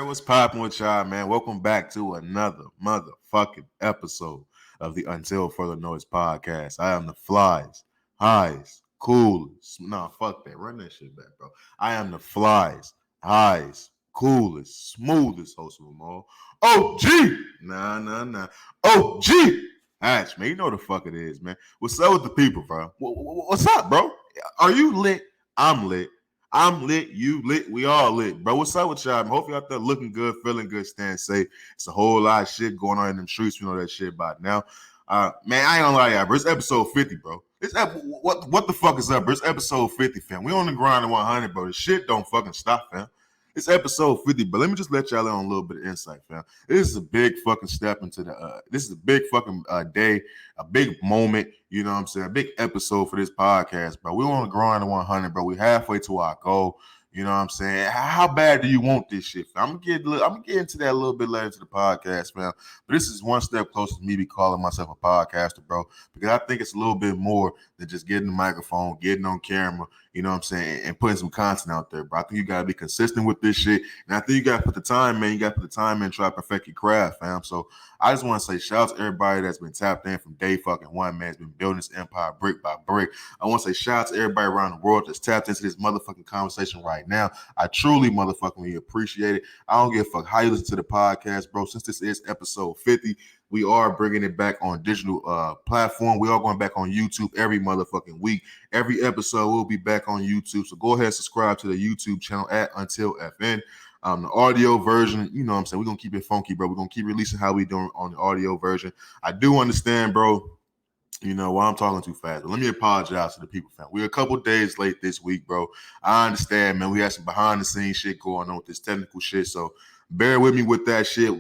What's poppin' with y'all, man? Welcome back to another motherfucking episode of the Until Further Notice podcast. I am the flies, highs, coolest. Nah, fuck that. Run that shit back, bro. I am the flies, highs, coolest, smoothest host of them all. OG! Nah. OG! Hatch, man. You know the fuck it is, man. What's up with the people, bro? What's up, bro? Are you lit? I'm lit. I'm lit, you lit, we all lit, bro. What's up with y'all? Hope you out there looking good, feeling good, staying safe. It's a whole lot of shit going on in them streets. We know that shit by now. Man, I ain't gonna lie to y'all, bro. It's episode 50, bro. What the fuck is up, bro? It's episode 50, fam. We on the grind of 100, bro. The shit don't fucking stop, fam. It's episode 50, but let me just let y'all in on a little bit of insight, fam. This is a big fucking step into this is a big fucking day, a big moment, you know what I'm saying? A big episode for this podcast, bro. We on the grind of 100, bro. We halfway to our goal. You know what I'm saying? How bad do you want this shit, fam? I'm gonna get into that a little bit later to the podcast, fam. But this is one step closer to me be calling myself a podcaster, bro. Because I think it's a little bit more than just getting the microphone, getting on camera, you know what I'm saying, and putting some content out there, bro. I think you gotta be consistent with this shit. And I think you gotta put the time, man. You gotta put the time in and try to perfect your craft, fam. So I just want to say shout out to everybody that's been tapped in from day fucking one, man. It's been building this empire brick by brick. I want to say shout out to everybody around the world that's tapped into this motherfucking conversation right now. I truly motherfucking appreciate it. I don't give a fuck how you listen to the podcast, bro. Since this is episode 50, we are bringing it back on digital platform. We are going back on YouTube every motherfucking week. Every episode will be back on YouTube. So go ahead and subscribe to the YouTube channel at Until FN. The audio version, you know what I'm saying? We're going to keep it funky, bro. We're going to keep releasing how we doing on the audio version. I do understand, bro, you know, why I'm talking too fast. But let me apologize to the people, fam. We're a couple days late this week, bro. I understand, man. We had some behind-the-scenes shit going on with this technical shit, so bear with me with that shit.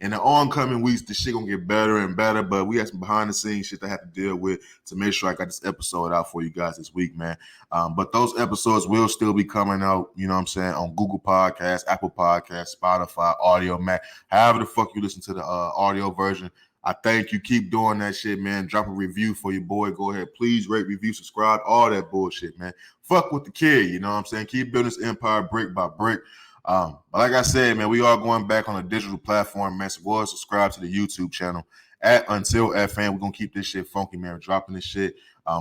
In the oncoming weeks, this shit gonna get better and better, but we had some behind-the-scenes shit I have to deal with to make sure I got this episode out for you guys this week, man. But those episodes will still be coming out, you know what I'm saying, on Google Podcasts, Apple Podcasts, Spotify, Audio Mac, however the fuck you listen to the audio version. I thank you. Keep doing that shit, man. Drop a review for your boy. Go ahead. Please rate, review, subscribe, all that bullshit, man. Fuck with the kid, you know what I'm saying? Keep building this empire brick by brick. But like I said, man, we are going back on a digital platform, man. So go ahead, subscribe to the YouTube channel at Until FN. We're going to keep this shit funky, man. We're dropping this shit.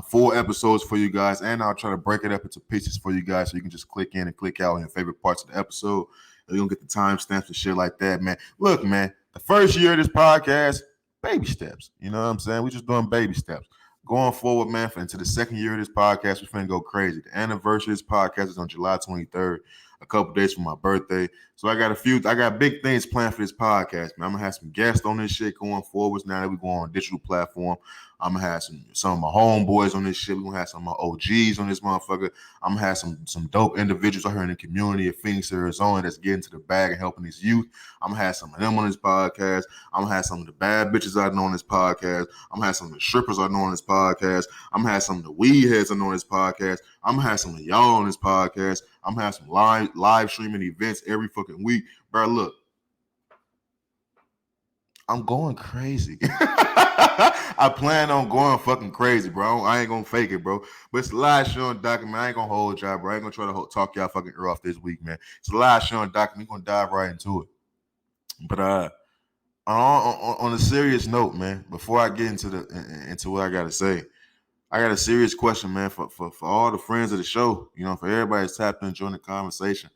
4 episodes for you guys, and I'll try to break it up into pieces for you guys so you can just click in and click out on your favorite parts of the episode. You're going to get the timestamps and shit like that, man. Look, man, the first year of this podcast, baby steps. You know what I'm saying? We're just doing baby steps. Going forward, man, into the second year of this podcast, we're finna go crazy. The anniversary of this podcast is on July 23rd, a couple days from my birthday. So I got big things planned for this podcast, man. I'm gonna have some guests on this shit going forwards now that we go on a digital platform. I'm gonna have some of my homeboys on this shit. We're gonna have some of my OGs on this motherfucker. I'm gonna have some dope individuals out here in the community of Phoenix, Arizona that's getting to the bag and helping these youth. I'm gonna have some of them on this podcast. I'm gonna have some of the bad bitches I know on this podcast. I'm gonna have some of the strippers I know on this podcast. I'm gonna have some of the weed heads I know on this podcast. I'm gonna have some of y'all on this podcast. I'm gonna have some live streaming events every fucking week. Bro, look, I'm going crazy. I plan on going fucking crazy, bro. I ain't gonna fake it, bro. But it's a live show on document. I ain't gonna hold y'all, bro. I ain't gonna try to talk y'all fucking ear off this week, man. It's a live show on document. We're gonna dive right into it. But on a serious note, man, before I get into what I gotta say, I got a serious question, man, for all the friends of the show, you know, for everybody that's tapped in, join the conversation.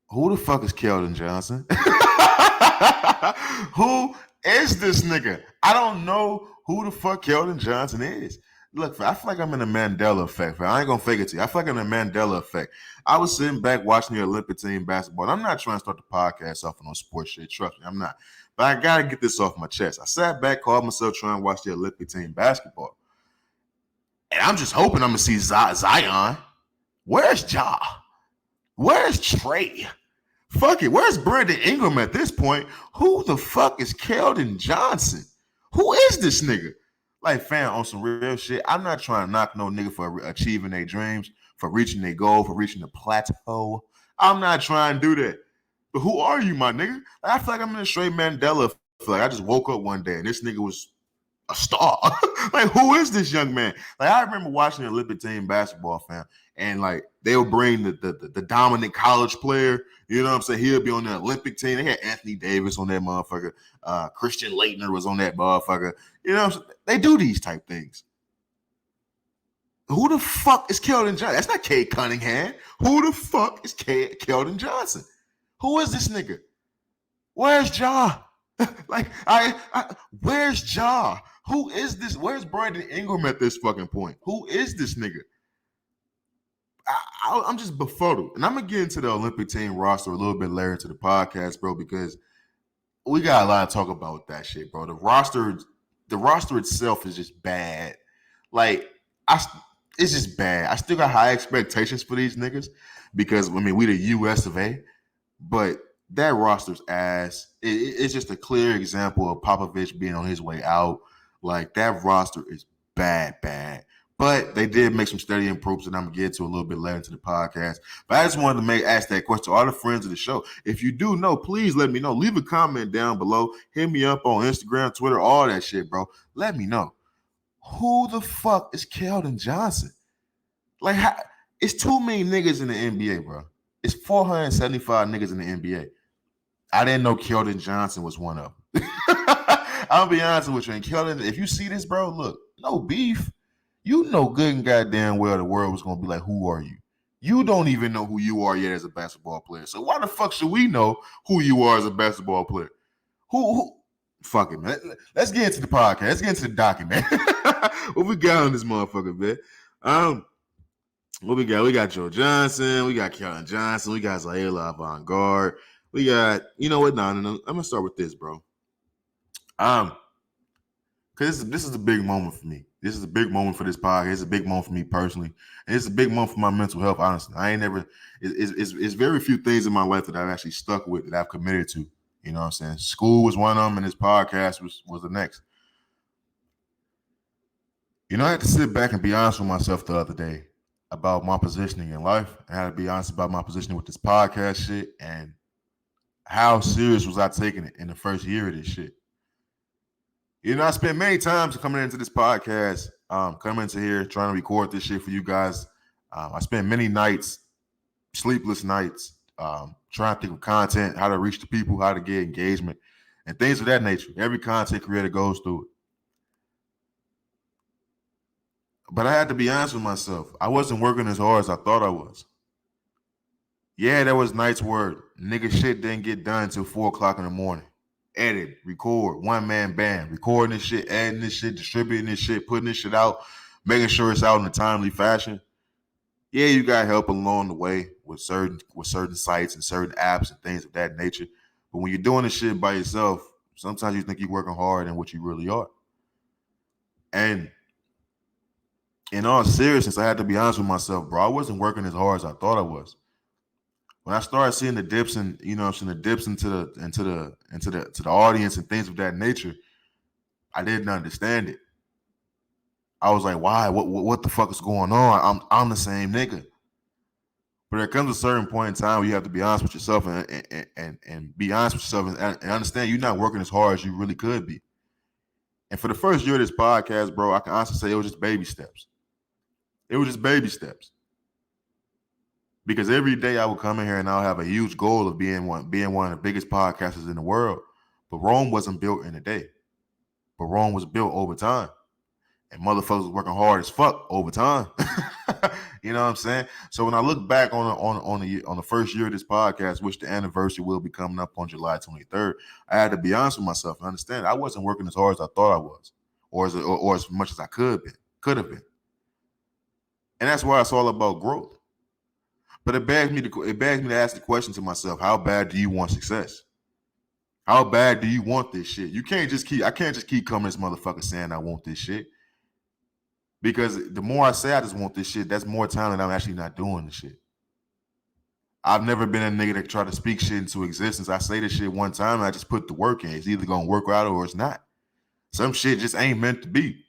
Who the fuck is Keldon Johnson? Who is this nigga? I don't know who the fuck Keldon Johnson is. Look, I feel like I'm in a Mandela effect. I ain't gonna fake it to you. I feel like I'm in a Mandela effect. I was sitting back watching the Olympic team basketball. I'm not trying to start the podcast off on sports shit. Trust me, I'm not. But I gotta get this off my chest. I sat back, called myself trying to watch the Olympic team basketball. And I'm just hoping I'm gonna see Zion. Where's Ja? Where's Trey? Fuck it. Where's Brandon Ingram at this point? Who the fuck is Keldon Johnson? Who is this nigga? Like, fam, on some real shit, I'm not trying to knock no nigga for achieving their dreams, for reaching their goal, for reaching the plateau. I'm not trying to do that. But who are you, my nigga? I feel like I'm in a straight Mandela. I just woke up one day and this nigga was a star. Like, who is this young man? Like, I remember watching the Olympic team basketball, fam, and like they'll bring the dominant college player. You know what I'm saying? He'll be on the Olympic team. They had Anthony Davis on that motherfucker. Christian Laettner was on that motherfucker. You know what I'm saying? They do these type things. Who the fuck is Keldon Johnson? That's not Cade Cunningham. Who the fuck is Keldon Johnson? Who is this nigga? Where's Ja? Like, where's Ja? Who is this? Where's Brandon Ingram at this fucking point? Who is this nigga? I'm just befuddled. And I'm going to get into the Olympic team roster a little bit later into the podcast, bro, because we got a lot to talk about with that shit, bro. The roster itself is just bad. Like, it's just bad. I still got high expectations for these niggas because, I mean, we the US of A, but that roster's ass. It's just a clear example of Popovich being on his way out. Like, that roster is bad. But they did make some steady improvements, and I'm going to get to a little bit later into the podcast. But I just wanted to ask that question to all the friends of the show. If you do know, please let me know. Leave a comment down below. Hit me up on Instagram, Twitter, all that shit, bro. Let me know. Who the fuck is Keldon Johnson? Like, it's too many niggas in the NBA, bro. It's 475 niggas in the NBA. I didn't know Keldon Johnson was one of them. I'll be honest with you. And Keldon, if you see this, bro, look, no beef. You know good and goddamn well the world was going to be like, who are you? You don't even know who you are yet as a basketball player. So why the fuck should we know who you are as a basketball player? Who? Fuck it, man. Let's get into the podcast. Let's get into the document. What we got on this motherfucker, man? What we got? We got Joe Johnson. We got Keldon Johnson. We got Zaila Avant-Garde. We got, you know what? No. I'm going to start with this, bro. Because this is a big moment for me. This is a big moment for this podcast. It's a big moment for me personally. And it's a big moment for my mental health, honestly. It's very few things in my life that I've actually stuck with, that I've committed to. You know what I'm saying? School was one of them, and this podcast was the next. You know, I had to sit back and be honest with myself the other day about my positioning in life. I had to be honest about my positioning with this podcast shit and how serious was I taking it in the first year of this shit. You know, I spent many times coming into this podcast, coming into here, trying to record this shit for you guys. I spent many nights, sleepless nights, trying to think of content, how to reach the people, how to get engagement, and things of that nature. Every content creator goes through it. But I had to be honest with myself. I wasn't working as hard as I thought I was. Yeah, there was nights where nigga shit didn't get done until 4 o'clock in the morning. Edit, record, one-man band, recording this shit, adding this shit, distributing this shit, putting this shit out, making sure it's out in a timely fashion. Yeah, you got help along the way with certain sites and certain apps and things of that nature. But when you're doing this shit by yourself, sometimes you think you're working hard than what you really are. And in all seriousness, I had to be honest with myself, bro. I wasn't working as hard as I thought I was. When I started seeing the dips and the dips into the audience and things of that nature, I didn't understand it. I was like, why? What the fuck is going on? I'm the same nigga. But there comes a certain point in time where you have to be honest with yourself and be honest with yourself and understand you're not working as hard as you really could be. And for the first year of this podcast, bro, I can honestly say it was just baby steps. It was just baby steps. Because every day I would come in here and I'll have a huge goal of being one of the biggest podcasters in the world. But Rome wasn't built in a day. But Rome was built over time. And motherfuckers was working hard as fuck over time. You know what I'm saying? So when I look back on the first year of this podcast, which the anniversary will be coming up on July 23rd, I had to be honest with myself and understand I wasn't working as hard as I thought I was, or as much as I could have been. And that's why it's all about growth. But it begs me to ask the question to myself: how bad do you want success? How bad do you want this shit? I can't just keep coming to this motherfucker saying I want this shit. Because the more I say I just want this shit, that's more time that I'm actually not doing the shit. I've never been a nigga that try to speak shit into existence. I say this shit one time and I just put the work in. It's either gonna work out or it's not. Some shit just ain't meant to be.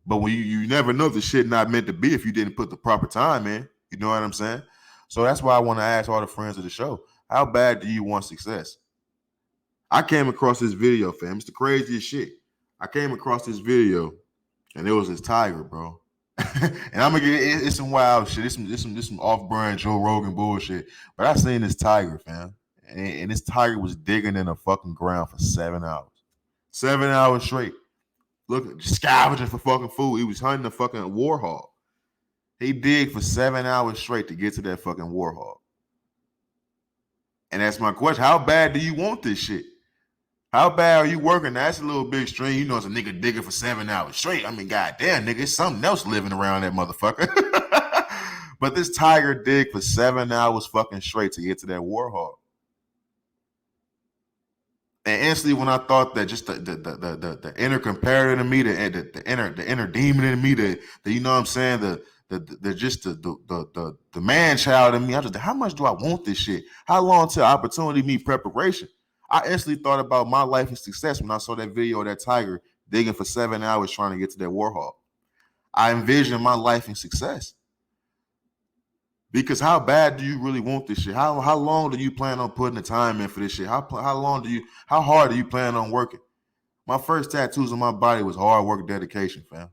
But when you never know the shit not meant to be if you didn't put the proper time in. You know what I'm saying? So that's why I want to ask all the friends of the show, how bad do you want success? I came across this video, fam. It's the craziest shit. I came across this video, and it was this tiger, bro. And I'm gonna get it's some wild shit. This some off-brand Joe Rogan bullshit. But I seen this tiger, fam, and this tiger was digging in the fucking ground for 7 hours, 7 hours straight, looking scavenging for fucking food. He was hunting a fucking warhog. He digged for 7 hours straight to get to that fucking warhog. And that's my question: how bad do you want this shit? How bad are you working? That's a little bit extreme. You know, it's a nigga digging for 7 hours straight. I mean, goddamn, nigga, it's something else living around that motherfucker. But this tiger digged for 7 hours fucking straight to get to that warhog. And instantly, when I thought that, just the inner comparator in me, the inner demon in me, the you know what I'm saying, the man child in me, I just, how much do I want this shit? How long till opportunity meet preparation? I instantly thought about my life and success when I saw that video of that tiger digging for 7 hours trying to get to that warhog. I envisioned my life and success. Because how bad do you really want this shit? How long do you plan on putting the time in for this shit? How hard do you plan on working? My first tattoos on my body was hard work, dedication, fam.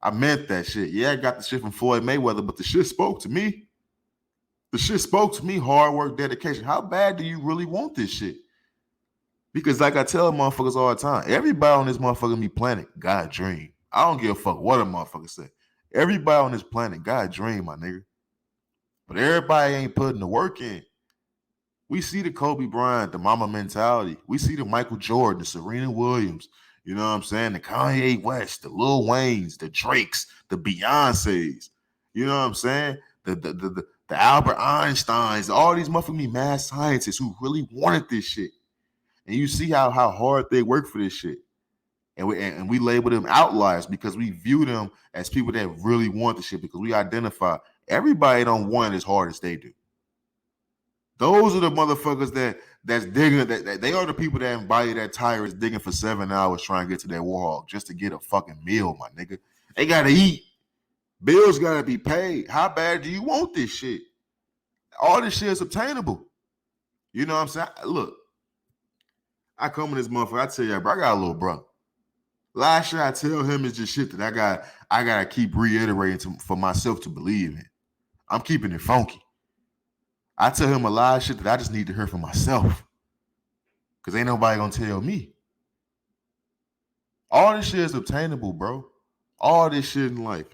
I meant that shit. Yeah, I got the shit from Floyd Mayweather, but the shit spoke to me. The shit spoke to me, hard work, dedication. How bad do you really want this shit? Because like I tell motherfuckers all the time, everybody on this motherfucking planet got a dream. I don't give a fuck what a motherfucker say. Everybody on this planet got a dream, my nigga. But everybody ain't putting the work in. We see the Kobe Bryant, the mama mentality. We see the Michael Jordan, the Serena Williams, you know what I'm saying? The Kanye West, the Lil Waynes, the Drakes, the Beyoncés, you know what I'm saying? The Albert Einsteins, all these motherfucking mad scientists who really wanted this shit. And you see how hard they work for this shit. And we label them outliers because we view them as people that really want the shit, because we identify everybody don't want it as hard as they do. Those are the motherfuckers that's digging. That they are the people that embody that tiger is digging for 7 hours trying to get to that warhog just to get a fucking meal, my nigga. They gotta eat. Bills gotta be paid. How bad do you want this shit? All this shit is obtainable. You know what I'm saying? Look, I come in this motherfucker. I tell you, bro, I got a little brother. Last shit I tell him is just shit that I gotta keep reiterating for myself to believe in. I'm keeping it funky. I tell him a lot of shit that I just need to hear for myself. Because ain't nobody gonna tell me. All this shit is obtainable, bro. All this shit in life.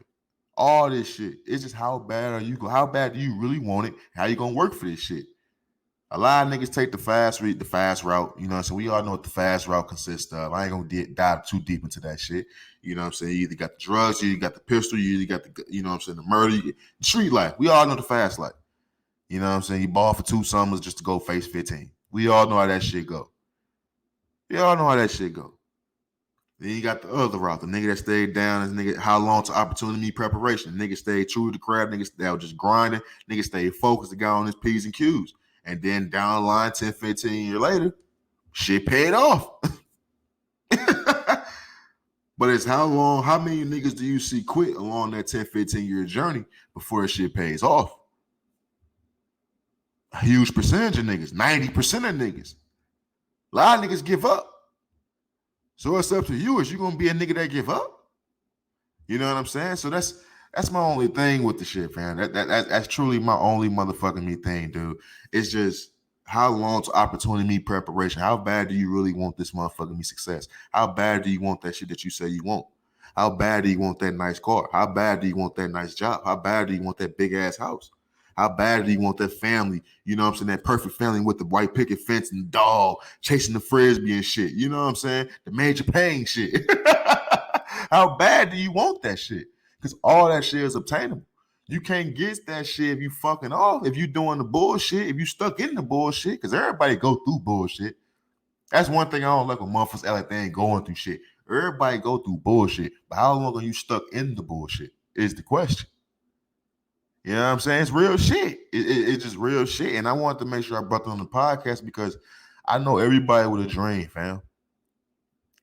All this shit. It's just how bad do you really want it? How you gonna work for this shit? A lot of niggas take the fast route. You know what I'm saying? We all know what the fast route consists of. I ain't gonna dive too deep into that shit. You know what I'm saying? You either got the drugs, you either got the pistol, you either got the, you know what I'm saying, the murder, street life. We all know the fast life. You know what I'm saying? You ball for 2 summers just to go face 15. We all know how that shit go. Then you got the other route, the nigga that stayed down, this nigga, how long to opportunity preparation. The nigga stayed true to the craft, niggas that was just grinding, nigga stayed focused, the guy on his P's and Q's. And then down the line, 10, 15 years later, shit paid off. But it's how many niggas do you see quit along that 10, 15 year journey before that shit pays off? A huge percentage of niggas, 90% of niggas. A lot of niggas give up. So it's up to you. Is you gonna be a nigga that give up? You know what I'm saying? So that's my only thing with the shit, fam. That's truly my only motherfucking me thing, dude. It's just how long to opportunity meet preparation. How bad do you really want this motherfucking me success? How bad do you want that shit that you say you want? How bad do you want that nice car? How bad do you want that nice job? How bad do you want that big ass house? How bad do you want that family? You know what I'm saying? That perfect family with the white picket fence and dog chasing the frisbee and shit. You know what I'm saying? The major pain shit. How bad do you want that shit? Because all that shit is obtainable. You can't get that shit if you fucking off, if you doing the bullshit, if you stuck in the bullshit, because everybody go through bullshit. That's one thing I don't like when motherfuckers act like they ain't going through shit. Everybody go through bullshit. But how long are you stuck in the bullshit is the question. You know what I'm saying? It's real shit. It's just real shit. And I wanted to make sure I brought that on the podcast because I know everybody with a dream, fam.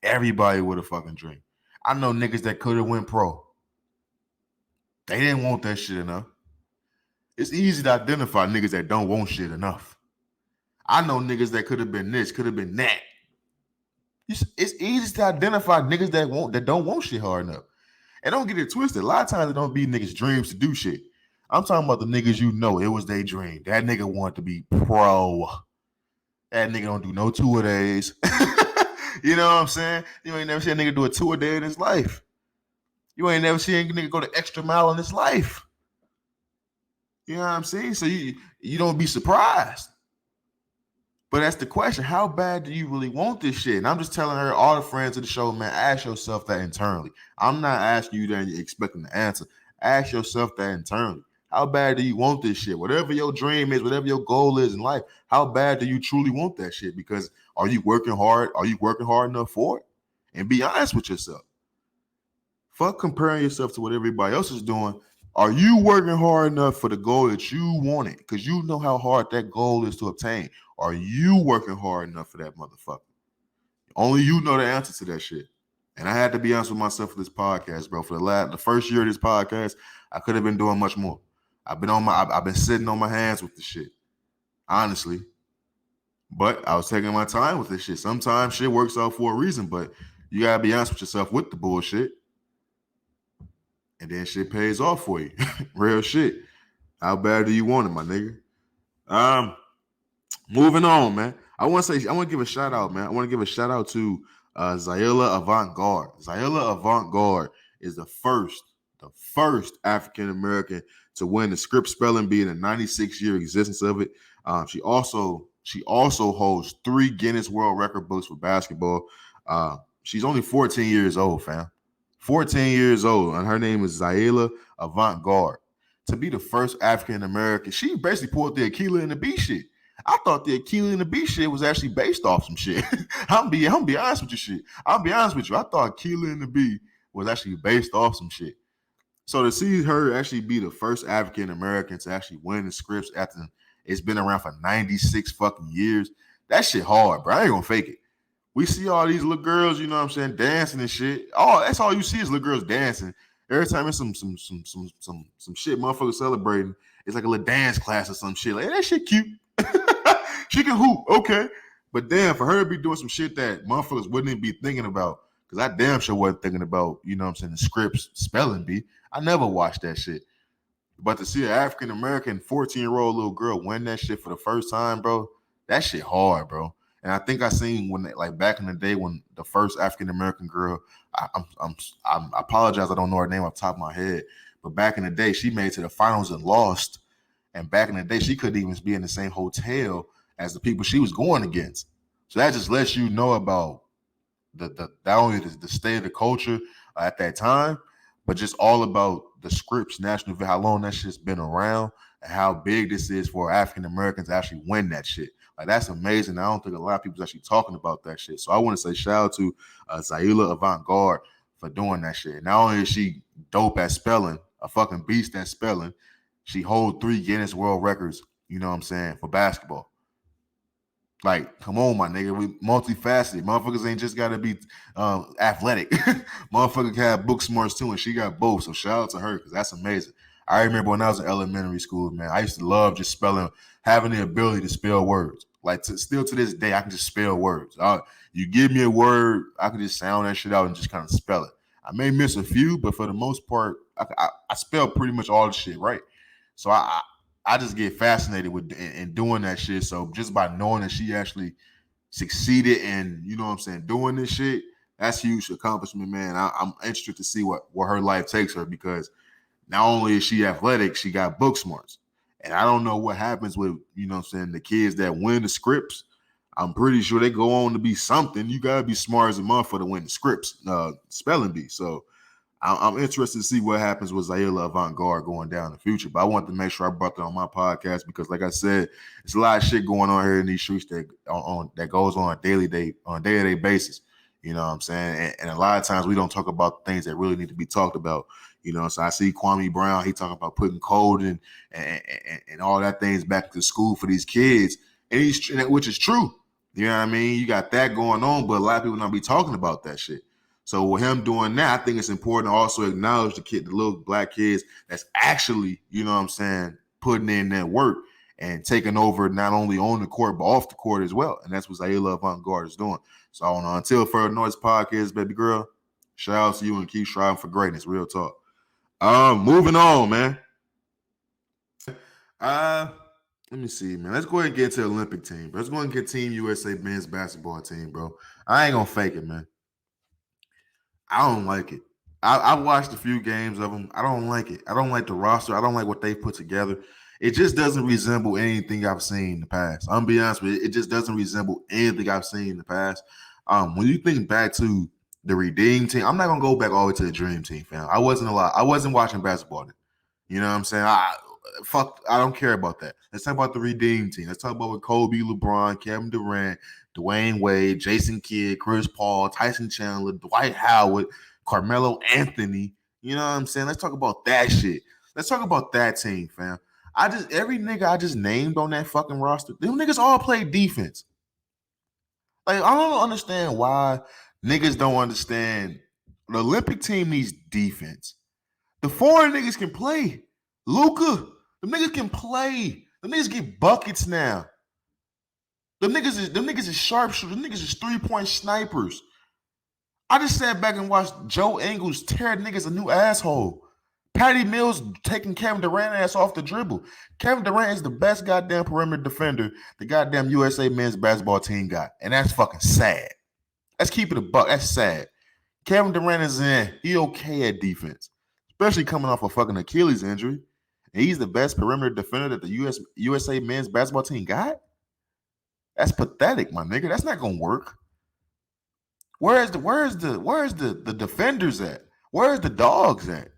Everybody with a fucking dream. I know niggas that could have went pro. They didn't want that shit enough. It's easy to identify niggas that don't want shit enough. I know niggas that could have been this, could have been that. It's easy to identify niggas that don't want shit hard enough. And don't get it twisted. A lot of times it don't be niggas' dreams to do shit. I'm talking about the niggas it was their dream. That nigga wanted to be pro. That nigga don't do no two-a-days. You know what I'm saying? You ain't never seen a nigga do a two-a-day in his life. You ain't never seen a nigga go the extra mile in his life. You know what I'm saying? So you don't be surprised. But that's the question. How bad do you really want this shit? And I'm just telling her, all the friends of the show, man, ask yourself that internally. I'm not asking you that and you're expecting the answer. Ask yourself that internally. How bad do you want this shit? Whatever your dream is, whatever your goal is in life, how bad do you truly want that shit? Because are you working hard? Are you working hard enough for it? And be honest with yourself. Fuck comparing yourself to what everybody else is doing. Are you working hard enough for the goal that you wanted? Because you know how hard that goal is to obtain. Are you working hard enough for that motherfucker? Only you know the answer to that shit. And I had to be honest with myself for this podcast, bro. For the first year of this podcast, I could have been doing much more. I've been sitting on my hands with the shit, honestly. But I was taking my time with this shit. Sometimes shit works out for a reason, but you gotta be honest with yourself with the bullshit. And then shit pays off for you. Real shit. How bad do you want it, my nigga? Moving on, man. I want to give a shout out, man. I want to give a shout out to Zaila Avant-Garde. Zaila Avant-Garde is the first African American to win the Scripps Spelling Bee in the 96-year existence of it. She also holds 3 Guinness World Record books for basketball. She's only 14 years old, fam. 14 years old, and her name is Zaila Avant-Garde. To be the first African American, she basically pulled the Aquila and the Bee shit. I thought the Aquila and the Bee shit was actually based off some shit. I'm be honest with you, shit. I'll be honest with you. I thought Aquila and the Bee was actually based off some shit. So to see her actually be the first African American to actually win the Scripps after it's been around for 96 fucking years, that shit hard, bro. I ain't gonna fake it. We see all these little girls, you know what I'm saying, dancing and shit. Oh, that's all you see is little girls dancing. Every time it's some shit motherfuckers celebrating, it's like a little dance class or some shit. Like, that shit cute. She can hoop, okay. But damn, for her to be doing some shit that motherfuckers wouldn't even be thinking about, because I damn sure wasn't thinking about, you know what I'm saying, the Scripps Spelling Bee. I never watched that shit. But to see an African-American 14-year-old little girl win that shit for the first time, bro, that shit hard, bro. And I think I seen when, like, back in the day when the first African-American girl, I apologize, I don't know her name off the top of my head, but back in the day, she made it to the finals and lost. And back in the day, she couldn't even be in the same hotel as the people she was going against. So that just lets you know about not only the state of the culture at that time, but just all about the Scripps national, how long that shit's been around and how big this is for African Americans to actually win that shit. Like, that's amazing. I don't think a lot of people's actually talking about that shit. So I want to say shout out to Zaila Avant-Garde for doing that shit. Not only is she dope at spelling, a fucking beast at spelling, she holds 3 Guinness World Records, you know what I'm saying, for basketball. Like, come on, my nigga. We multifaceted. Motherfuckers ain't just got to be athletic. Motherfucker can have book smarts too, and she got both. So shout out to her, because that's amazing. I remember when I was in elementary school, man, I used to love just spelling, having the ability to spell words. Like, still to this day, I can just spell words. You give me a word, I can just sound that shit out and just kind of spell it. I may miss a few, but for the most part, I spell pretty much all the shit right. So I just get fascinated with in doing that shit. So just by knowing that she actually succeeded in, you know what I'm saying, doing this shit, that's a huge accomplishment, man. I'm interested to see what her life takes her, because not only is she athletic, she got book smarts. And I don't know what happens with, you know what I'm saying, the kids that win the Scripps. I'm pretty sure they go on to be something. You got to be smart as a motherfucker to win the Scripps spelling bee. So I'm interested to see what happens with Zaila Avant-Garde going down in the future. But I wanted to make sure I brought that on my podcast because, like I said, it's a lot of shit going on here in these streets that goes on a day-to-day basis. You know what I'm saying? And a lot of times we don't talk about things that really need to be talked about. You know, so I see Kwame Brown, he talking about putting code and all that things back to school for these kids, which is true. You know what I mean? You got that going on, but a lot of people don't be talking about that shit. So with him doing that, I think it's important to also acknowledge the little black kids that's actually, you know what I'm saying, putting in that work and taking over not only on the court but off the court as well. And that's what Zaila Avant-Garde is doing. So on Until Further Noise podcast, baby girl, shout out to you and keep striving for greatness. Real talk. Moving on, man. Let me see, man. Let's go ahead and get to the Olympic team. Let's go ahead and get Team USA men's basketball team, bro. I ain't gonna fake it, man. I don't like it. I watched a few games of them. I don't like it. I don't like the roster. I don't like what they put together. It just doesn't resemble anything I've seen in the past. I'm gonna be honest with you. It just doesn't resemble anything I've seen in the past. When you think back to the Redeem team, I'm not gonna go back all the way to the Dream Team, fam. I wasn't watching basketball then. You know what I'm saying? I don't care about that. Let's talk about the Redeem team. Let's talk about with Kobe, LeBron, Kevin Durant, Dwayne Wade, Jason Kidd, Chris Paul, Tyson Chandler, Dwight Howard, Carmelo Anthony. You know what I'm saying? Let's talk about that shit. Let's talk about that team, fam. Every nigga I just named on that fucking roster, them niggas all play defense. Like, I don't understand why niggas don't understand the Olympic team needs defense. The foreign niggas can play. Luka, them niggas can play. Them niggas get buckets now. Them niggas is sharpshooters. Them niggas is 3-point snipers. I just sat back and watched Joe Ingles tear niggas a new asshole. Patty Mills taking Kevin Durant ass off the dribble. Kevin Durant is the best goddamn perimeter defender the goddamn USA men's basketball team got. And that's fucking sad. Let's keep it a buck. That's sad. Kevin Durant is he okay at defense. Especially coming off a fucking Achilles injury. And he's the best perimeter defender that the USA men's basketball team got? That's pathetic, my nigga. That's not gonna work. Where's the defenders at? Where's the dogs at?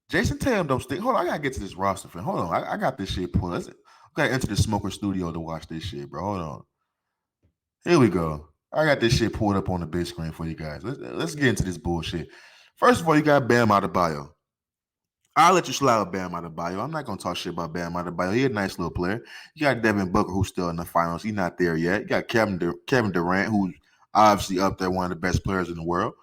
Jason Tatum don't stick. Hold on, I gotta get to this roster, friend. Hold on, I got this shit pulled. I gotta enter the Smoker studio to watch this shit, bro. Hold on. Here we go. I got this shit pulled up on the big screen for you guys. Let's get into this bullshit. First of all, you got Bam Adebayo. I'll let you slide with Bam Adebayo. I'm not gonna talk shit about Bam Adebayo. He's a nice little player. You got Devin Booker, who's still in the finals. He's not there yet. You got Kevin Durant, who's obviously up there, one of the best players in the world.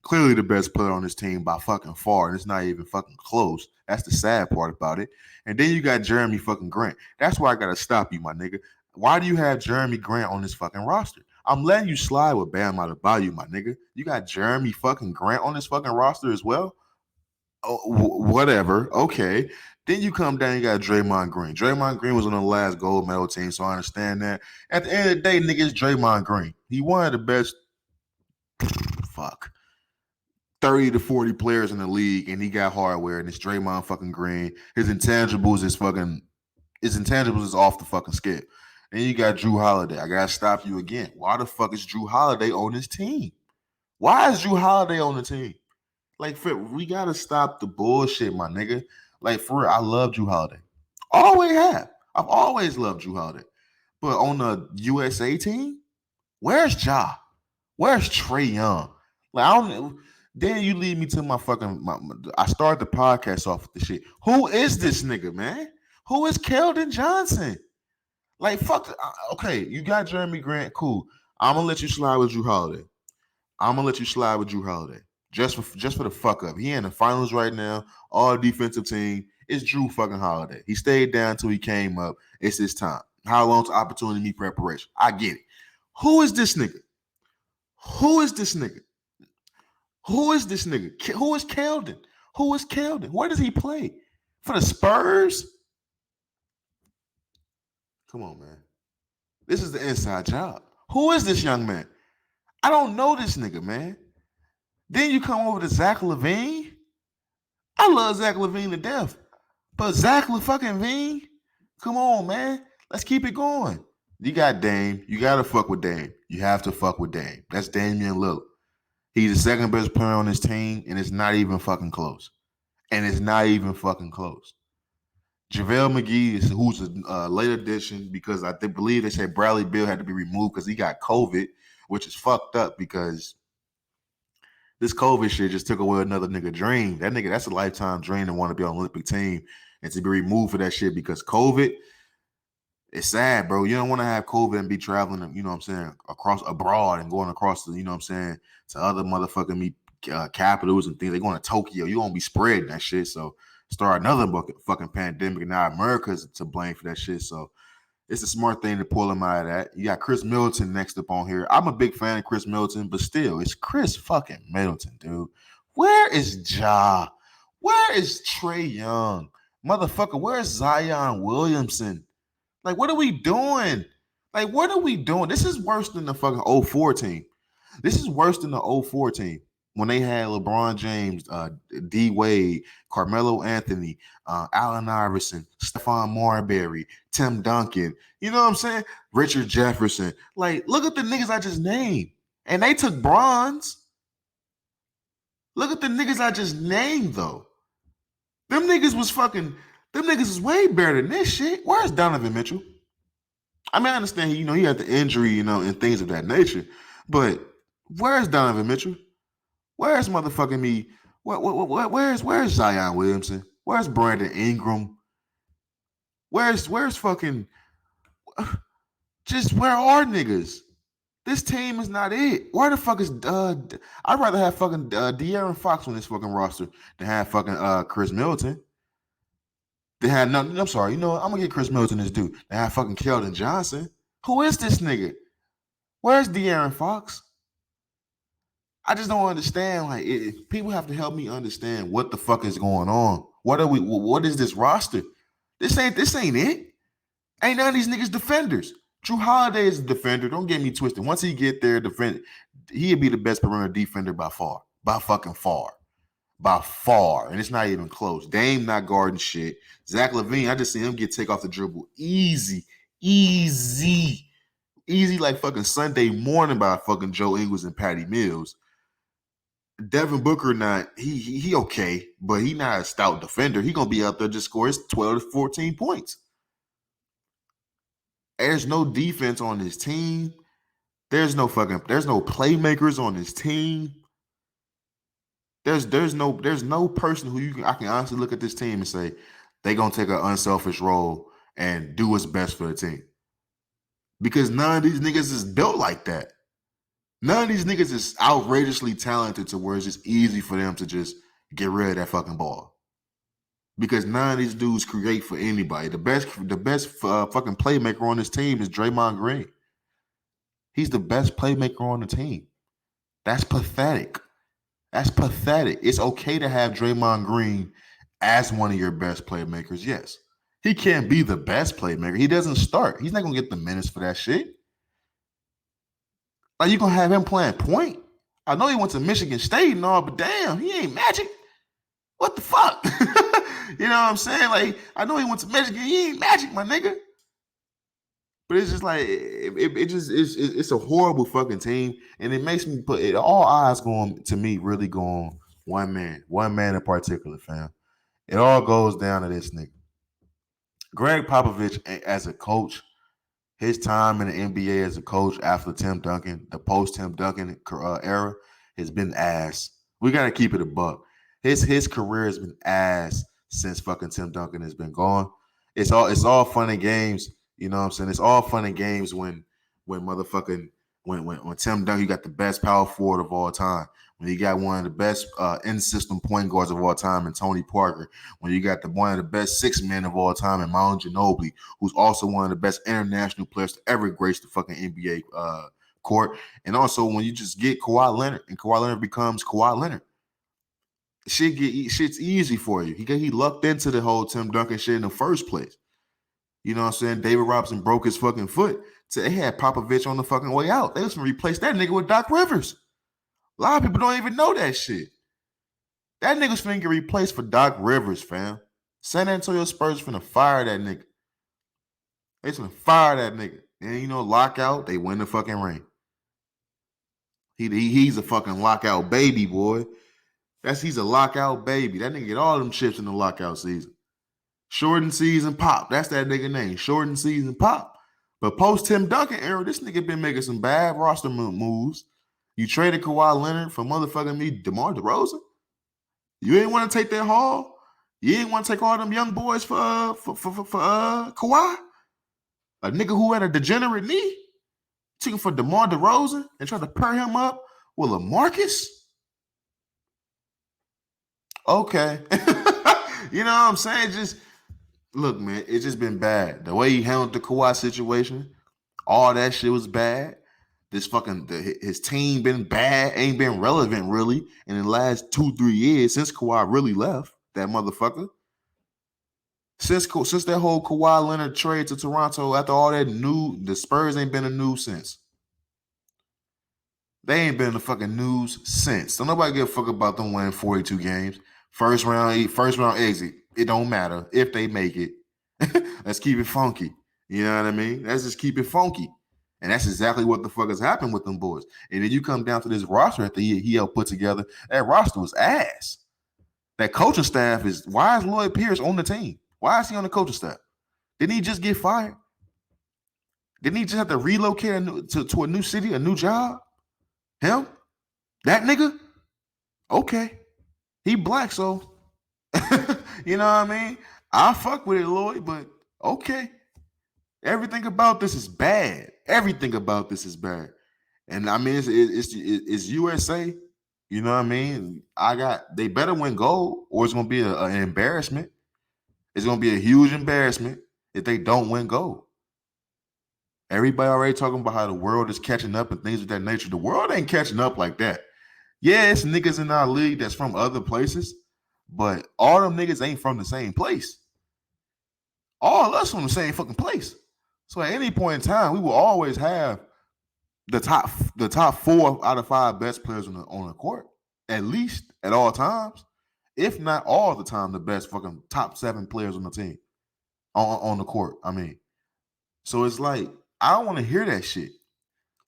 Clearly the best player on this team by fucking far, and it's not even fucking close. That's the sad part about it. And then you got Jeremy fucking Grant. That's why I gotta stop you, my nigga. Why do you have Jeremy Grant on this fucking roster? I'm letting you slide with Bam Adebayo, my nigga. You got Jeremy fucking Grant on this fucking roster as well? Oh, whatever. Okay. Then you come down, you got Draymond Green. Draymond Green was on the last gold medal team, so I understand that. At the end of the day, nigga, it's Draymond Green. He one of the best 30 to 40 players in the league, and he got hardware, and it's Draymond fucking Green. His intangibles is off the fucking scale. And you got Drew Holiday. I gotta stop you again. Why the fuck is Drew Holiday on this team? Why is Drew Holiday on the team? Like, we gotta stop the bullshit, my nigga. Like, for real, I love Drew Holiday. Always have. I've always loved Drew Holiday. But on the USA team, where's Ja? Where's Trae Young? Like, I don't. Then you lead me to I started the podcast off with the shit. Who is this nigga, man? Who is Keldon Johnson? Like, fuck. Okay, you got Jeremy Grant. Cool. I'm gonna let you slide with Drew Holiday. Just for the fuck up. He in the finals right now. All defensive team. It's Drew fucking Holiday. He stayed down until he came up. It's his time. How long's opportunity meet preparation? I get it. Who is this nigga? Who is Keldon? Who is Keldon? Where does he play? For the Spurs? Come on, man. This is the inside job. Who is this young man? I don't know this nigga, man. Then you come over to Zach LaVine. I love Zach LaVine to death. But Zach LaFucking-Vine? Come on, man. Let's keep it going. You got Dame. You got to fuck with Dame. You have to fuck with Dame. That's Damian Lillard. He's the second best player on this team, and it's not even fucking close. JaVale McGee, who's a late addition, because I believe they said Bradley Beal had to be removed because he got COVID, which is fucked up because this COVID shit just took away another nigga dream. That nigga, that's a lifetime dream to want to be on the Olympic team and to be removed for that shit because COVID, it's sad, bro. You don't want to have COVID and be traveling, you know what I'm saying, across abroad and going across the, you know what I'm saying, to other motherfucking capitals and things. They're going to Tokyo. You won't be spreading that shit. So start another fucking pandemic, and now America's to blame for that shit. So it's a smart thing to pull him out of that. You got Chris Middleton next up on here. I'm a big fan of Chris Middleton, but still, it's Chris fucking Middleton, dude. Where is Ja? Where is Trey Young? Motherfucker, where's Zion Williamson? Like, what are we doing? Like, what are we doing? This is worse than the fucking 04 team. This is worse than the 04 team when they had LeBron James, D Wade, Carmelo Anthony, Allen Iverson, Stephon Marbury, Tim Duncan. You know what I'm saying? Richard Jefferson. Like, look at the niggas I just named. And they took bronze. Look at the niggas I just named, though. Them niggas is way better than this shit. Where's Donovan Mitchell? I mean, I understand he had the injury, and things of that nature. But where's Donovan Mitchell? Where's motherfucking me? Where's Zion Williamson? Where's Brandon Ingram? Where's fucking? Just where are niggas? This team is not it. Where the fuck is I'd rather have fucking De'Aaron Fox on this fucking roster than have fucking Chris Middleton. They had nothing. I'm sorry. I'm gonna get Chris Middleton this dude. They have fucking Keldon Johnson. Who is this nigga? Where's De'Aaron Fox? I just don't understand. Like, people have to help me understand what the fuck is going on. What is this roster? This ain't it. Ain't none of these niggas defenders. Drew Holiday is a defender. Don't get me twisted. Once he get there, he'd be the best perimeter defender by far. By fucking far. By far. And it's not even close. Dame not guarding shit. Zach LaVine, I just see him take off the dribble easy like fucking Sunday morning by fucking Joe Ingles and Patty Mills. Devin Booker he okay, but he not a stout defender. He gonna be out there just scores 12 to 14 points. There's no defense on this team. There's no playmakers on this team. There's no person who I can honestly look at this team and say they gonna take an unselfish role and do what's best for the team. Because none of these niggas is built like that. None of these niggas is outrageously talented to where it's just easy for them to just get rid of that fucking ball. Because none of these dudes create for anybody. The best fucking playmaker on this team is Draymond Green. He's the best playmaker on the team. That's pathetic. It's okay to have Draymond Green as one of your best playmakers, yes. He can't be the best playmaker. He doesn't start. He's not going to get the minutes for that shit. Like, you going to have him playing point? I know he went to Michigan State and all, but damn, he ain't Magic. What the fuck? You know what I'm saying? Like, I know he went to Michigan. He ain't Magic, my nigga. But it's just like, it's a horrible fucking team. And it makes me put all eyes really go on one man in particular, fam. It all goes down to this nigga. Greg Popovich, as a coach, his time in the NBA as a coach after Tim Duncan, the post-Tim Duncan era, has been ass. We got to keep it a buck. His career has been ass since fucking Tim Duncan has been gone. It's all fun and games. You know what I'm saying? It's all fun and games when Tim Duncan, you got the best power forward of all time. When you got one of the best in-system point guards of all time in Tony Parker. When you got one of the best six men of all time in Manu Ginobili, who's also one of the best international players to ever grace the fucking NBA court. And also when you just get Kawhi Leonard and Kawhi Leonard becomes Kawhi Leonard. Shit's easy for you. He lucked into the whole Tim Duncan shit in the first place. You know what I'm saying? David Robinson broke his fucking foot. So they had Popovich on the fucking way out. They was going to replace that nigga with Doc Rivers. A lot of people don't even know that shit. That nigga's finna get replaced for Doc Rivers, fam. San Antonio Spurs finna fire that nigga. They finna fire that nigga. And lockout, they win the fucking ring. He's a fucking lockout baby, boy. He's a lockout baby. That nigga get all them chips in the lockout season. Shortened season pop. That's that nigga name. Shortened season pop. But post Tim Duncan era, this nigga been making some bad roster moves. You traded Kawhi Leonard for motherfucking me, DeMar DeRozan. You ain't want to take that haul. You ain't want to take all them young boys for Kawhi. A nigga who had a degenerate knee. Took him for DeMar DeRozan and tried to pair him up with LaMarcus. Okay. You know what I'm saying? Just look, man, it's just been bad. The way he handled the Kawhi situation, all that shit was bad. His team been bad, ain't been relevant really in the last 2-3 years since Kawhi really left. That motherfucker. Since that whole Kawhi Leonard trade to Toronto, after all that new, the Spurs ain't been in the news since. They ain't been in the fucking news since. Don't nobody give a fuck about them winning 42 games. First round exit. It don't matter if they make it. Let's keep it funky. You know what I mean? Let's just keep it funky. And that's exactly what the fuck has happened with them boys. And then you come down to this roster that he helped put together. That roster was ass. That coaching staff why is Lloyd Pierce on the team? Why is he on the coaching staff? Didn't he just get fired? Didn't he just have to relocate to a new city, a new job? Him? That nigga? Okay. He black, so you know what I mean? I fuck with it, Lloyd, but okay. Everything about this is bad. Everything about this is bad. And I mean, it's USA. You know what I mean? They better win gold, or it's gonna be an embarrassment. It's gonna be a huge embarrassment if they don't win gold. Everybody already talking about how the world is catching up and things of that nature. The world ain't catching up like that. Yeah, it's niggas in our league that's from other places, but all them niggas ain't from the same place. All of us from the same fucking place. So at any point in time, we will always have the top 4 out of 5 best players on the court, at least at all times, if not all the time, the best fucking top 7 players on the team on the court. I mean, so it's like I don't want to hear that shit.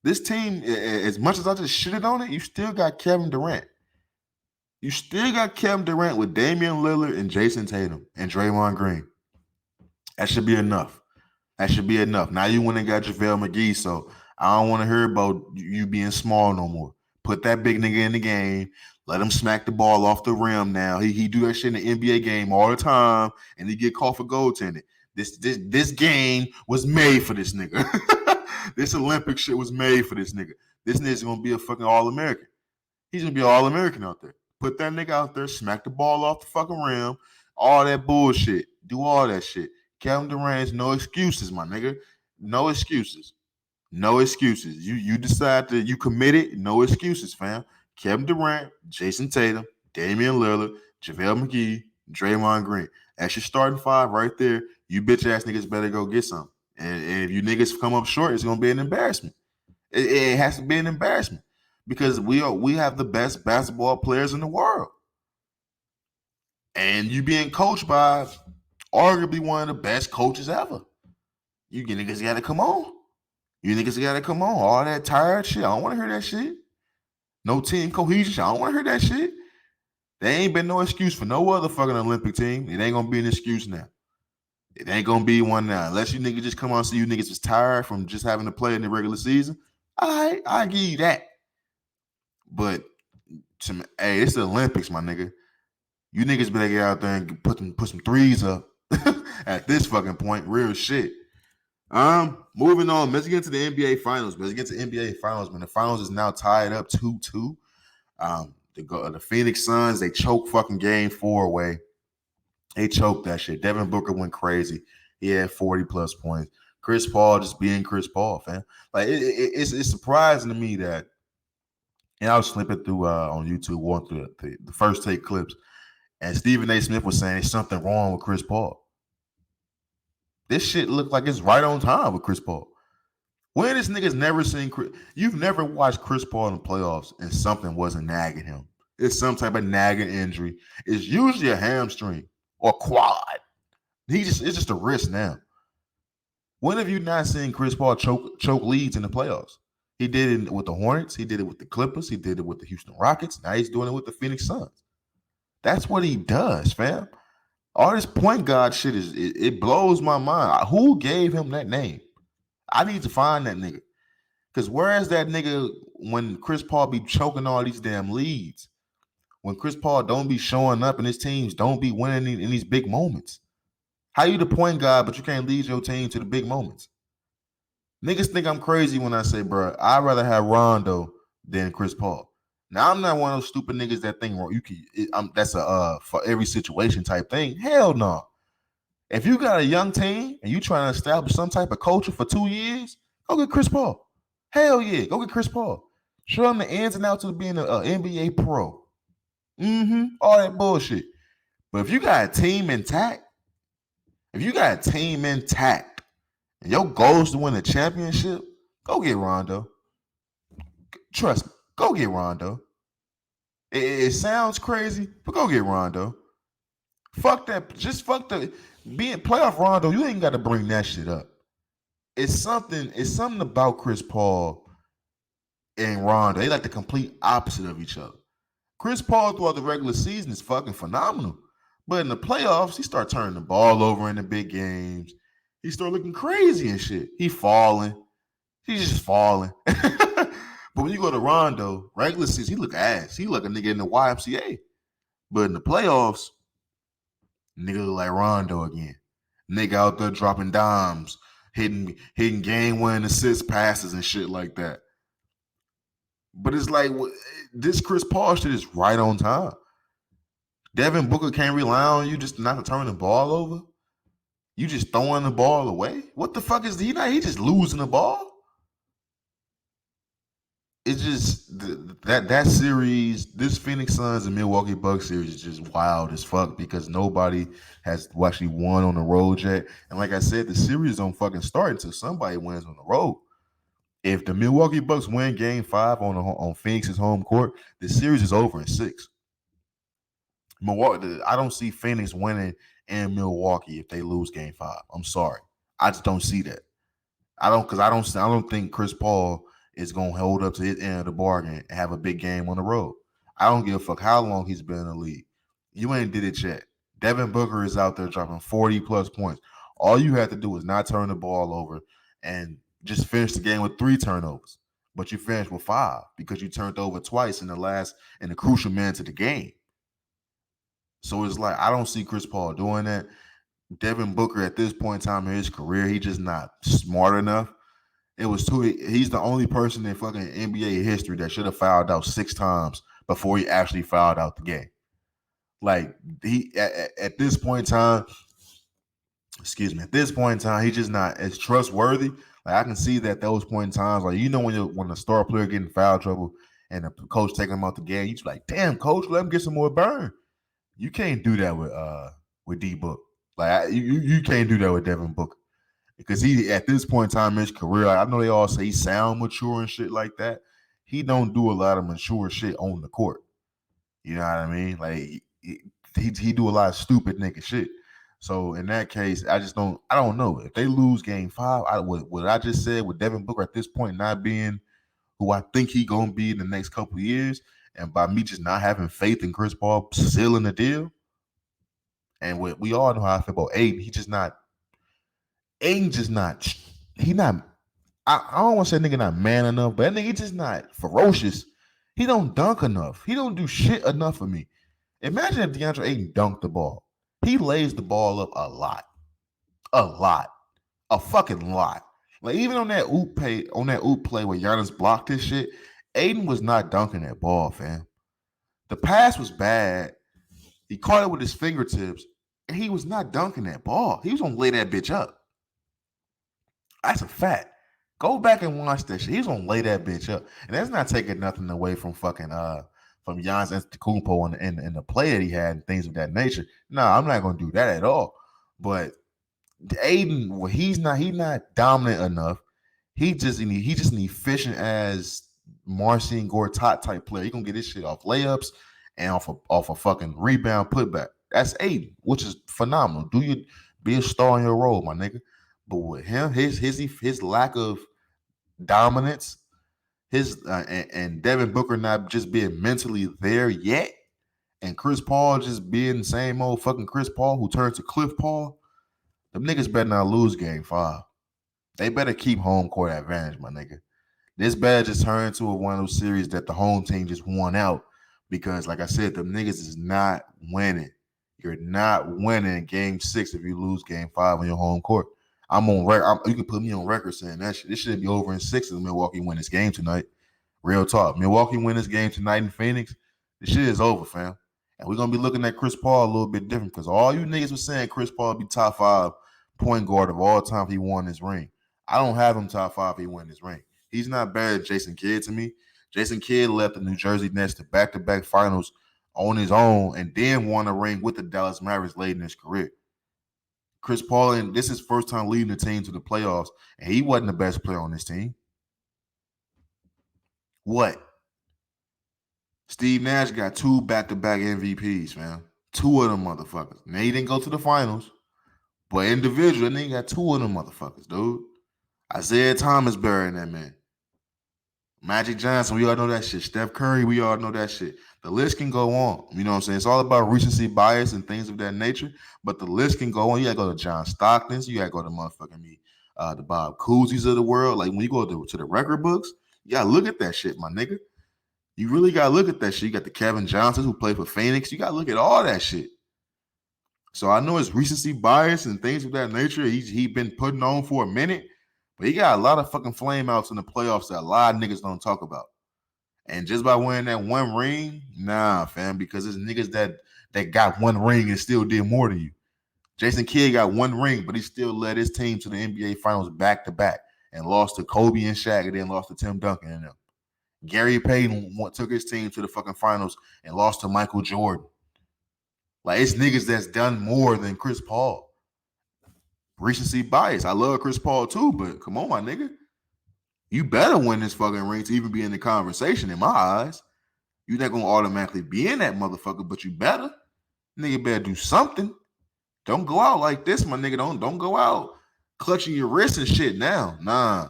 This team, as much as I just shitted on it, you still got Kevin Durant. You still got Kevin Durant with Damian Lillard and Jason Tatum and Draymond Green. That should be enough. That should be enough. Now you went and got JaVale McGee, so I don't want to hear about you being small no more. Put that big nigga in the game. Let him smack the ball off the rim now. He do that shit in the NBA game all the time, and he get called for goaltending. This game was made for this nigga. This Olympic shit was made for this nigga. This nigga's gonna be a fucking All-American. He's gonna be an All-American out there. Put that nigga out there, smack the ball off the fucking rim, all that bullshit. Do all that shit. Kevin Durant's no excuses, my nigga. No excuses. No excuses. You decide that you committed, no excuses, fam. Kevin Durant, Jason Tatum, Damian Lillard, JaVale McGee, Draymond Green. That's your starting 5 right there. You bitch ass niggas better go get some. And if you niggas come up short, it's gonna be an embarrassment. It has to be an embarrassment because we have the best basketball players in the world, and you being coached by arguably one of the best coaches ever. You niggas gotta come on. You niggas gotta come on. All that tired shit, I don't want to hear that shit. No team cohesion shit, I don't want to hear that shit. There ain't been no excuse for no other fucking Olympic team. It ain't gonna be an excuse now. It ain't gonna be one now. Unless you niggas just come on and see you niggas is tired from just having to play in the regular season. I give you that. But hey, it's the Olympics, my nigga. You niggas better get out there and put some threes up at this fucking point. Real shit. Moving on. Let's get into the NBA Finals. Let's get to NBA Finals, man. The Finals is now tied up 2-2. The Phoenix Suns, they choke fucking game 4 away. They choked that shit. Devin Booker went crazy. He had 40 plus points. Chris Paul just being Chris Paul, fam. Like it's surprising to me that, and I was flipping through on YouTube, going through the first take clips, and Stephen A. Smith was saying there's something wrong with Chris Paul. This shit looked like it's right on time with Chris Paul. When this nigga's never seen you've never watched Chris Paul in the playoffs and something wasn't nagging him. It's some type of nagging injury. It's usually a hamstring or quad. It's just a wrist now. When have you not seen Chris Paul choke leads in the playoffs? He did it with the Hornets. He did it with the Clippers. He did it with the Houston Rockets. Now he's doing it with the Phoenix Suns. That's what he does, fam. All this point guard shit it blows my mind. Who gave him that name? I need to find that nigga. Because where is that nigga when Chris Paul be choking all these damn leads? When Chris Paul don't be showing up and his teams don't be winning in these big moments? How you the point guard, but you can't lead your team to the big moments? Niggas think I'm crazy when I say, bro, I'd rather have Rondo than Chris Paul. Now I'm not one of those stupid niggas that think you can. That's a for every situation type thing. Hell no. If you got a young team and you trying to establish some type of culture for 2 years, go get Chris Paul. Hell yeah, go get Chris Paul. Show him the ins and outs of being an NBA pro. All that bullshit. But if you got a team intact, and your goal is to win a championship, go get Rondo. Trust me, go get Rondo. It sounds crazy, but go get Rondo. Fuck that. Just fuck the being playoff Rondo. You ain't got to bring that shit up. It's something about Chris Paul and Rondo. They like the complete opposite of each other. Chris Paul throughout the regular season is fucking phenomenal. But in the playoffs, he start turning the ball over in the big games. He start looking crazy and shit. He's just falling. But when you go to Rondo, regular season, he look ass. He look a nigga in the YMCA. But in the playoffs, nigga look like Rondo again. Nigga out there dropping dimes, hitting game-winning assist passes and shit like that. But it's like, this Chris Paul shit is right on time. Devin Booker can't rely on you just not to turn the ball over. You just throwing the ball away. What the fuck is he not? He just losing the ball. It's just that series, this Phoenix Suns and Milwaukee Bucks series is just wild as fuck because nobody has actually won on the road yet. And like I said, the series don't fucking start until somebody wins on the road. If the Milwaukee Bucks win Game 5 on Phoenix's home court, the series is over in 6. Milwaukee, I don't see Phoenix winning in Milwaukee if they lose Game 5. I'm sorry, I just don't see that. I don't think Chris Paul is gonna hold up to his end of the bargain and have a big game on the road. I don't give a fuck how long he's been in the league. You ain't did it yet. Devin Booker is out there dropping 40 plus points. All you have to do is not turn the ball over and just finish the game with 3 turnovers. But you finished with 5 because you turned over twice in the crucial minutes of the game. So it's like, I don't see Chris Paul doing that. Devin Booker at this point in time in his career, he's just not smart enough. He's the only person in fucking NBA history that should have fouled out 6 times before he actually fouled out the game. Like, he at this point in time, he's just not as trustworthy. Like, I can see that those point in times, like, when the star player get in foul trouble and the coach taking him out the game, you just like, damn, coach, let him get some more burn. You can't do that with D Book. Like, you can't do that with Devin Booker. Because he, at this point in time in his career, like, I know they all say he sound mature and shit like that. He don't do a lot of mature shit on the court. You know what I mean? Like, he do a lot of stupid nigga shit. So in that case, I don't know. If they lose Game 5, what I just said with Devin Booker at this point not being who I think he gonna be in the next couple of years, and by me just not having faith in Chris Paul sealing the deal, and we all know how I feel about Aiden. I don't want to say nigga not man enough, but that nigga just not ferocious. He don't dunk enough. He don't do shit enough for me. Imagine if DeAndre Ayton dunked the ball. He lays the ball up a lot. A fucking lot. Like, even on that oop play where Giannis blocked his shit, Ayton was not dunking that ball, fam. The pass was bad. He caught it with his fingertips, and he was not dunking that ball. He was gonna lay that bitch up. That's a fact. Go back and watch that shit. He's gonna lay that bitch up, and that's not taking nothing away from fucking from Giannis Antetokounmpo and the play that he had and things of that nature. No, I'm not gonna do that at all. But Aiden, well, he's not dominant enough. He just an efficient as Marcin Gortat type player. He gonna get his shit off layups and off a fucking rebound putback. That's Aiden, which is phenomenal. Do you be a star in your role, my nigga? But with him, his lack of dominance, and Devin Booker not just being mentally there yet, and Chris Paul just being the same old fucking Chris Paul who turned to Cliff Paul, them niggas better not lose Game 5. They better keep home court advantage, my nigga. This better just turn into one of those series that the home team just won out because, like I said, the niggas is not winning. You're not winning Game 6 if you lose Game 5 on your home court. I'm on record. You can put me on record saying that shit. This should be over in 6 if Milwaukee win this game tonight. Real talk. Milwaukee win this game tonight in Phoenix. This shit is over, fam. And we're gonna be looking at Chris Paul a little bit different because all you niggas were saying Chris Paul would be top 5 point guard of all time if he won this ring. I don't have him top 5 if he win this ring. He's not better than Jason Kidd to me. Jason Kidd left the New Jersey Nets to back-to-back finals on his own and then won a ring with the Dallas Mavericks late in his career. Chris Paul, and this is his first time leading the team to the playoffs, and he wasn't the best player on this team. What? Steve Nash got 2 back-to-back MVPs, man. 2 of them motherfuckers. Now, he didn't go to the finals, but individually, then he got 2 of them motherfuckers, dude. Isaiah Thomas burying that man. Magic Johnson, we all know that shit. Steph Curry, we all know that shit. The list can go on. You know what I'm saying? It's all about recency bias and things of that nature, but the list can go on. You got to go to John Stockton's. You got to go to motherfucking the Bob Cousy's of the world. Like, when you go to the record books, you got to look at that shit, my nigga. You really got to look at that shit. You got the Kevin Johnson who played for Phoenix. You got to look at all that shit. So I know it's recency bias and things of that nature. He been putting on for a minute, but he got a lot of fucking flame outs in the playoffs that a lot of niggas don't talk about. And just by winning that one ring, nah, fam, because it's niggas that got one ring and still did more than you. Jason Kidd got one ring, but he still led his team to the NBA Finals back-to-back and lost to Kobe and Shaq and then lost to Tim Duncan and them. Gary Payton took his team to the fucking finals and lost to Michael Jordan. Like, it's niggas that's done more than Chris Paul. Recency bias. I love Chris Paul too, but come on, my nigga. You better win this fucking ring to even be in the conversation in my eyes. You're not going to automatically be in that motherfucker, but you better. Nigga better do something. Don't go out like this, my nigga. Don't go out clutching your wrist and shit now. Nah.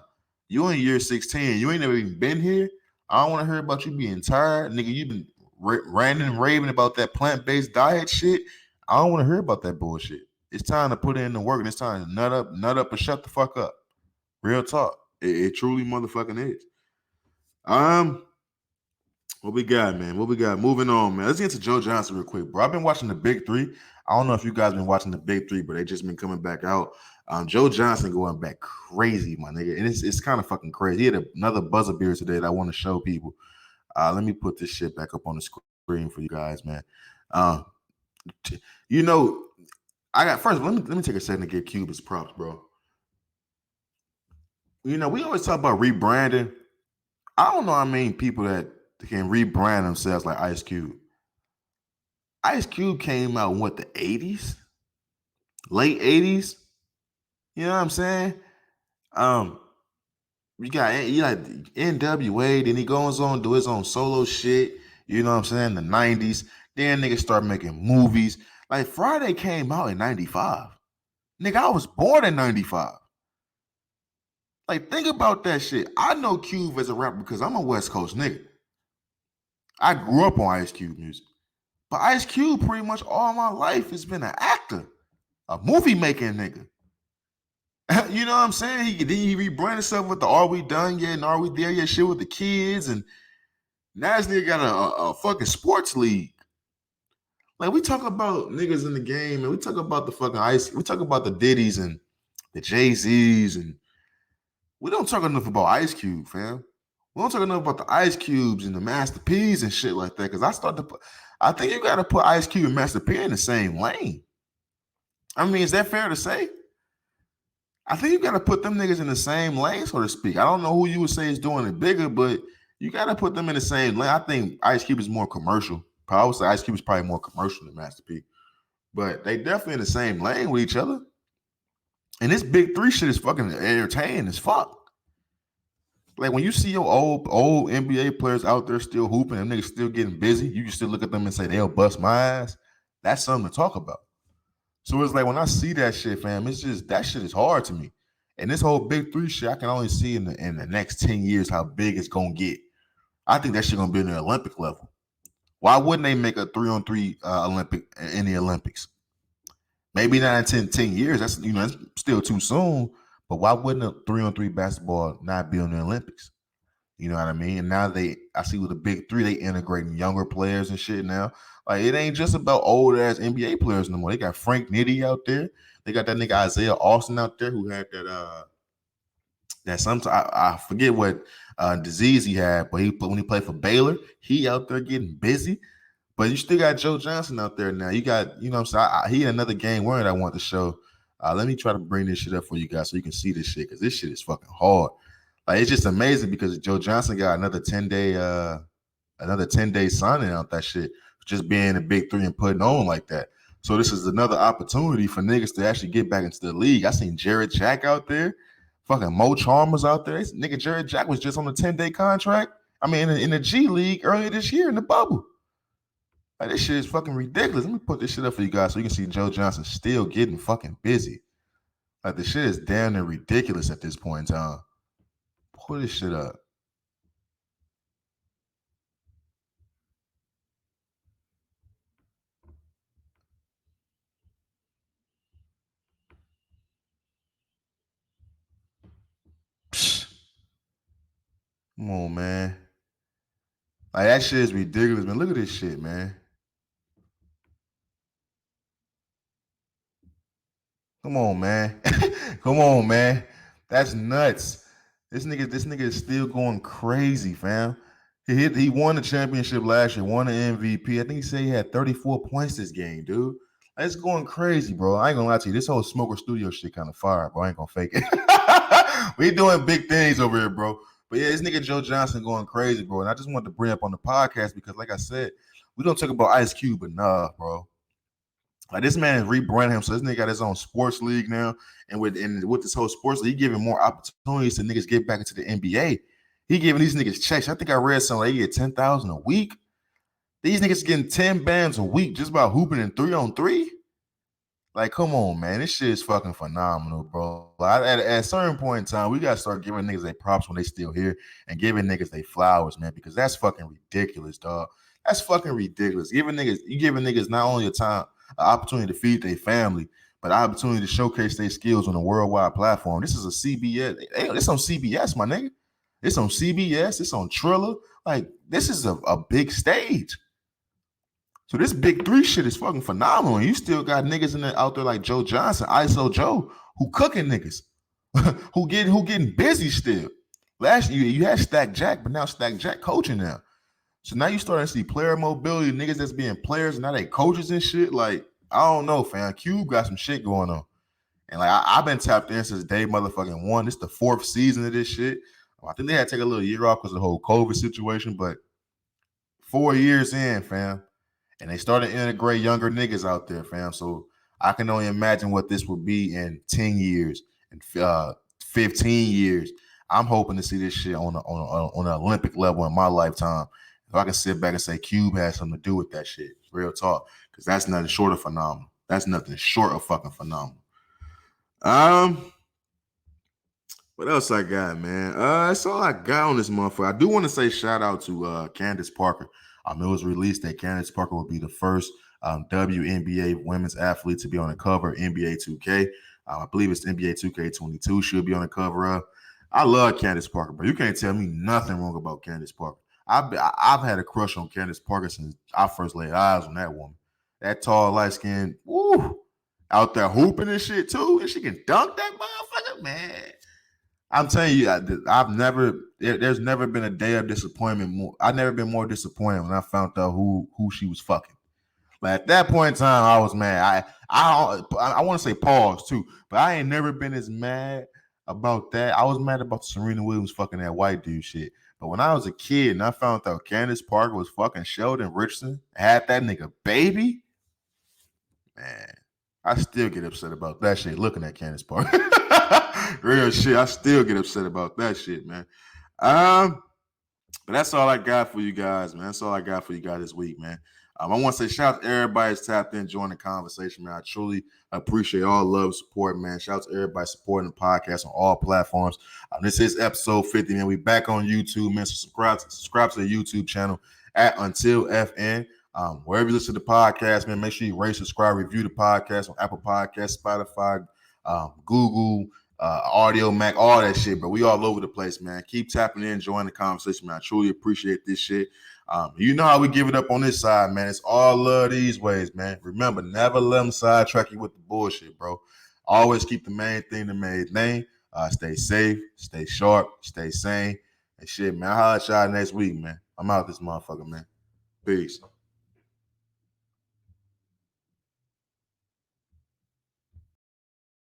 You in year 16. You ain't never even been here. I don't want to hear about you being tired. Nigga, you been ranting and raving about that plant-based diet shit. I don't want to hear about that bullshit. It's time to put in the work, and it's time to nut up, and shut the fuck up. Real talk. It truly motherfucking is. What we got, man? What we got? Moving on, man. Let's get to Joe Johnson real quick, bro. I've been watching the Big Three. I don't know if you guys been watching the Big Three, but they just been coming back out. Joe Johnson going back crazy, my nigga. And it's kind of fucking crazy. He had another buzzer beer today that I want to show people. Let me put this shit back up on the screen for you guys, man. You know, let me take a second to give Cube his props, bro. You know, we always talk about rebranding. I don't know how many people that can rebrand themselves like Ice Cube. Ice Cube came out in what, the 80s? Late 80s? You know what I'm saying? You got NWA, then he goes on do his own solo shit. You know what I'm saying? The 90s. Then niggas start making movies. Like, Friday came out in 95. Nigga, I was born in 95. Like, think about that shit. I know Cube as a rapper because I'm a West Coast nigga. I grew up on Ice Cube music. But Ice Cube pretty much all my life has been an actor. A movie-making nigga. You know what I'm saying? He rebranded himself with the Are We Done Yet and Are We There Yet shit with the kids. And now this nigga got a fucking sports league. Like, we talk about niggas in the game and we talk about the fucking Ice. We talk about the Diddy's and the Jay-Z's, and we don't talk enough about Ice Cube, fam. We don't talk enough about the Ice Cubes and the Master P's and shit like that. Because I think you got to put Ice Cube and Master P in the same lane. I mean, is that fair to say? I think you got to put them niggas in the same lane, so to speak. I don't know who you would say is doing it bigger, but you got to put them in the same lane. I think Ice Cube is more commercial. I would say Ice Cube is probably more commercial than Master P. But they definitely in the same lane with each other. And this Big Three shit is fucking entertaining as fuck. Like, when you see your old NBA players out there still hooping and niggas still getting busy, you can still look at them and say, they'll bust my ass. That's something to talk about. So it's like, when I see that shit, fam, it's just, that shit is hard to me. And this whole Big Three shit, I can only see in the next 10 years how big it's going to get. I think that shit going to be in the Olympic level. Why wouldn't they make a 3-on-3 Olympic in the Olympics? Maybe not in 10 years. That's still too soon. But why wouldn't a 3-on-3 basketball not be on the Olympics? You know what I mean? And now I see with the Big Three, they integrating younger players and shit now. Like, it ain't just about old ass NBA players no more. They got Frank Nitti out there. They got that nigga Isaiah Austin out there who had that that sometimes I forget what disease he had, but when he played for Baylor, he out there getting busy. But you still got Joe Johnson out there now. You got, you know what I'm saying? He had another game winner that I want to show. Let me try to bring this shit up for you guys so you can see this shit, because this shit is fucking hard. Like, it's just amazing because Joe Johnson got another 10-day signing out that shit, just being a big three and putting on like that. So this is another opportunity for niggas to actually get back into the league. I seen Jared Jack out there. Fucking Mo Chalmers out there. Nigga, Jared Jack was just on a 10-day contract. I mean, in the G League earlier this year in the bubble. Like, this shit is fucking ridiculous. Let me put this shit up for you guys so you can see Joe Johnson still getting fucking busy. Like, the shit is damn near ridiculous at this point in time. Pull this shit up. Psh. Come on, man. Like, that shit is ridiculous, man. Look at this shit, man. Come on, man. Come on, man. That's nuts. This nigga is still going crazy, fam. He won the championship last year, won the MVP. I think he said he had 34 points this game, dude. That's going crazy, bro. I ain't gonna lie to you. This whole Smoker Studio shit kind of fire, bro. I ain't gonna fake it. We doing big things over here, bro. But yeah, this nigga Joe Johnson going crazy, bro. And I just wanted to bring up on the podcast because, like I said, we don't talk about Ice Cube enough, bro. Like, this man is rebranding him, so this nigga got his own sports league now, and with this whole sports league, he giving more opportunities to niggas get back into the NBA. He giving these niggas checks. I think I read something like he get 10,000 a week. These niggas getting 10 bands a week just by hooping in 3-on-3. Like, come on, man, this shit is fucking phenomenal, bro. At a certain point in time, we gotta start giving niggas their props when they still here and giving niggas their flowers, man, because that's fucking ridiculous, dog. That's fucking ridiculous. You giving niggas not only an opportunity to feed their family, but an opportunity to showcase their skills on a worldwide platform. This is a CBS. Hey, it's on CBS, my nigga. It's on CBS. It's on Triller. Like, this is a big stage. So this big three shit is fucking phenomenal. And you still got niggas out there like Joe Johnson, ISO Joe, who cooking niggas, who getting busy still. Last year you had Stack Jack, but now Stack Jack coaching now. So now you starting to see player mobility, niggas that's being players, and now they coaches and shit. Like, I don't know, fam. Cube got some shit going on. And like, I've been tapped in since day motherfucking one. This is the 4th season of this shit. I think they had to take a little year off because of the whole COVID situation, but 4 years in, fam. And they started to integrate younger niggas out there, fam. So I can only imagine what this would be in 10 years and 15 years. I'm hoping to see this shit on an Olympic level in my lifetime. If I can sit back and say Cube has something to do with that shit, real talk, because that's nothing short of phenomenal. That's nothing short of fucking phenomenal. What else I got, man? That's all I got on this motherfucker. I do want to say shout out to Candace Parker. It was released that Candace Parker will be the first WNBA women's athlete to be on the cover of NBA 2K. I believe it's NBA 2K22. She'll be on the cover of. I love Candace Parker, but you can't tell me nothing wrong about Candace Parker. I've had a crush on Candace Parker since I first laid eyes on that woman. That tall, light skinned, woo, out there hooping and shit too, and she can dunk that motherfucker, man. I'm telling you, there's never been a day of disappointment. I've never been more disappointed when I found out who she was fucking. Like, at that point in time, I was mad. I want to say pause too, but I ain't never been as mad about that. I was mad about Serena Williams fucking that white dude shit. But when I was a kid and I found out Candace Parker was fucking Sheldon Richardson, had that nigga baby, man, I still get upset about that shit looking at Candace Parker. Real shit. I still get upset about that shit, man. But that's all I got for you guys, man. That's all I got for you guys this week, man. I want to say shout out to everybody that's tapped in, joining the conversation, man. I truly appreciate all love and support, man. Shout out to everybody supporting the podcast on all platforms. This is episode 50, man. We back on YouTube, man. So subscribe to the YouTube channel at Until FN. Wherever you listen to the podcast, man, make sure you rate, subscribe, review the podcast on Apple Podcasts, Spotify, Google, Audio Mac, all that shit, but we all over the place, man. Keep tapping in, join the conversation, man. I truly appreciate this shit. You know how we give it up on this side, man. It's all love these ways, man. Remember, never let them sidetrack you with the bullshit, bro. Always keep the main thing the main thing. Stay safe, stay sharp, stay sane, and shit, man. I'll holler at y'all next week, man. I'm out this motherfucker, man. Peace.